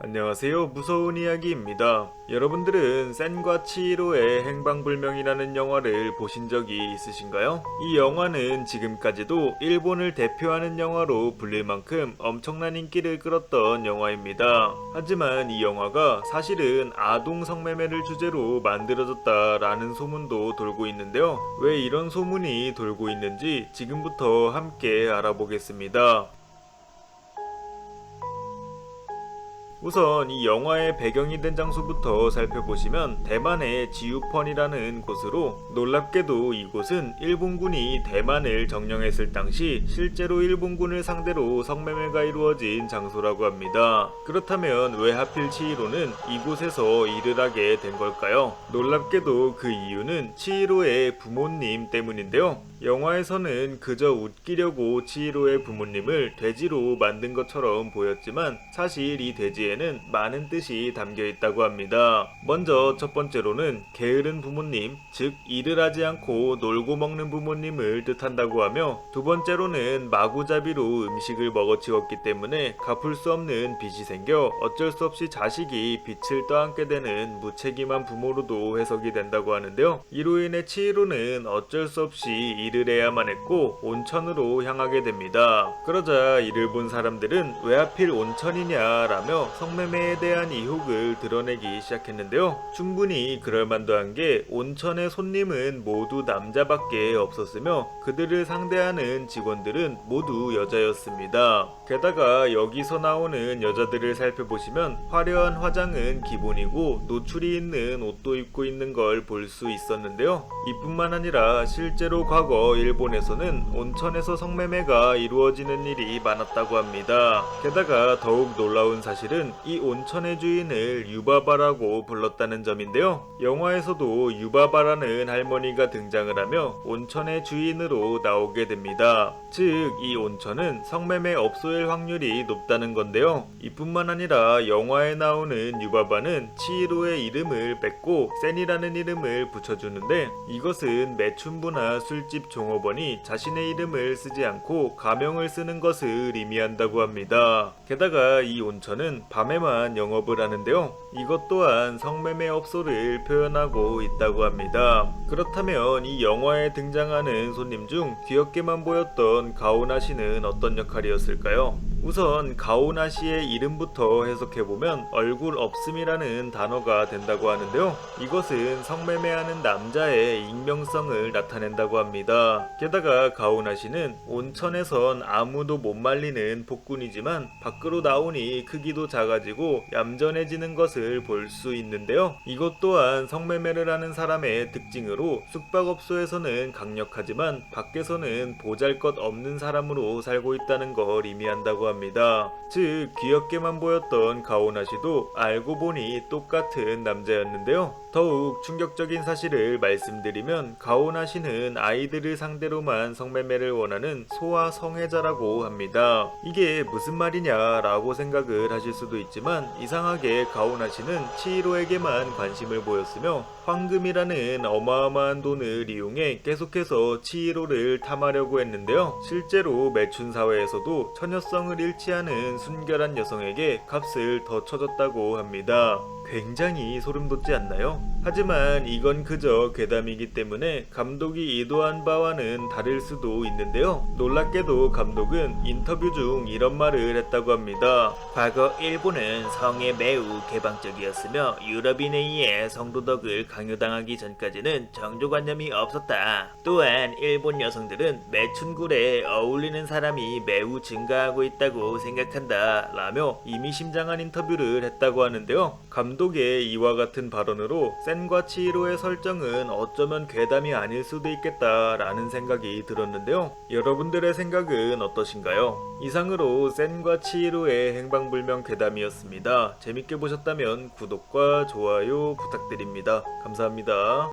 안녕하세요. 무서운 이야기입니다. 여러분들은 센과 치히로의 행방불명이라는 영화를 보신 적이 있으신가요? 이 영화는 지금까지도 일본을 대표하는 영화로 불릴 만큼 엄청난 인기를 끌었던 영화입니다. 하지만 이 영화가 사실은 아동 성매매를 주제로 만들어졌다라는 소문도 돌고 있는데요. 왜 이런 소문이 돌고 있는지 지금부터 함께 알아보겠습니다. 우선 이 영화의 배경이 된 장소부터 살펴보시면 대만의 지우펀이라는 곳으로, 놀랍게도 이곳은 일본군이 대만을 점령했을 당시 실제로 일본군을 상대로 성매매가 이루어진 장소라고 합니다. 그렇다면 왜 하필 치히로는 이곳에서 일을 하게 된 걸까요? 놀랍게도 그 이유는 치히로의 부모님 때문인데요. 영화에서는 그저 웃기려고 치히로의 부모님을 돼지로 만든 것처럼 보였지만 사실 이 돼지에는 많은 뜻이 담겨 있다고 합니다. 먼저 첫 번째로는 게으른 부모님, 즉 일을 하지 않고 놀고 먹는 부모님을 뜻한다고 하며, 두 번째로는 마구잡이로 음식을 먹어치웠기 때문에 갚을 수 없는 빚이 생겨 어쩔 수 없이 자식이 빚을 떠안게 되는 무책임한 부모로도 해석이 된다고 하는데요. 이로 인해 치히로는 어쩔 수 없이 일을 해야만 했고 온천으로 향하게 됩니다. 그러자 이를 본 사람들은 왜 하필 온천이냐라며 성매매에 대한 의혹을 드러내기 시작했는데요. 충분히 그럴만도 한 게 온천의 손님은 모두 남자밖에 없었으며 그들을 상대하는 직원들은 모두 여자였습니다. 게다가 여기서 나오는 여자들을 살펴보시면 화려한 화장은 기본이고 노출이 있는 옷도 입고 있는 걸 볼 수 있었는데요. 이뿐만 아니라 실제로 과거 일본에서는 온천에서 성매매가 이루어지는 일이 많았다고 합니다. 게다가 더욱 놀라운 사실은 이 온천의 주인을 유바바라고 불렀다는 점인데요. 영화에서도 유바바라는 할머니가 등장을 하며 온천의 주인으로 나오게 됩니다. 즉, 이 온천은 성매매 업소일 확률이 높다는 건데요. 이뿐만 아니라 영화에 나오는 유바바는 치히로의 이름을 뺏고 센이라는 이름을 붙여주는데, 이것은 매춘부나 술집 종업원이 자신의 이름을 쓰지 않고 가명을 쓰는 것을 의미한다고 합니다. 게다가 이 온천은 밤에만 영업을 하는데요. 이것 또한 성매매 업소를 표현하고 있다고 합니다. 그렇다면 이 영화에 등장하는 손님 중 귀엽게만 보였던 가오나 씨는 어떤 역할이었을까요? 우선 가오나 씨의 이름부터 해석해보면 얼굴 없음이라는 단어가 된다고 하는데요. 이것은 성매매하는 남자의 익명성을 나타낸다고 합니다. 게다가 가오나 씨는 온천에선 아무도 못 말리는 폭군이지만 밖으로 나오니 크기도 작아지고 얌전해지는 것을 볼 수 있는데요. 이것 또한 성매매를 하는 사람의 특징으로 숙박업소에서는 강력하지만 밖에서는 보잘것 없는 사람으로 살고 있다는 걸 의미한다고 합니다. 즉, 귀엽게만 보였던 가오나 씨도 알고 보니 똑같은 남자였는데요. 더욱 충격적인 사실을 말씀드리면 가오나 씨는 아이들을 상대로만 성매매를 원하는 소아 성애자라고 합니다. 이게 무슨 말이냐 라고 생각을 하실 수도 있지만, 이상하게 가오나 씨는 치히로에게만 관심을 보였으며 황금이라는 어마어마한 돈을 이용해 계속해서 치히로를 탐하려고 했는데요. 실제로 매춘 사회에서도 처녀성을 잃지 않은 순결한 여성에게 값을 더 쳐줬다고 합니다. 굉장히 소름 돋지 않나요? 하지만 이건 그저 괴담이기 때문에 감독이 의도한 바와는 다를 수도 있는데요. 놀랍게도 감독은 인터뷰 중 이런 말을 했다고 합니다. 과거 일본은 성에 매우 개방적이었으며 유럽인에 의해 성도덕을 강요당하기 전까지는 정조관념이 없었다. 또한 일본 여성들은 매춘굴에 어울리는 사람이 매우 증가하고 있다고 생각한다 라며 의미심장한 인터뷰를 했다고 하는데요. 감독의 이와 같은 발언으로 센과 치히로의 설정은 어쩌면 괴담이 아닐 수도 있겠다라는 생각이 들었는데요. 여러분들의 생각은 어떠신가요? 이상으로 센과 치히로의 행방불명 괴담이었습니다. 재밌게 보셨다면 구독과 좋아요 부탁드립니다. 감사합니다.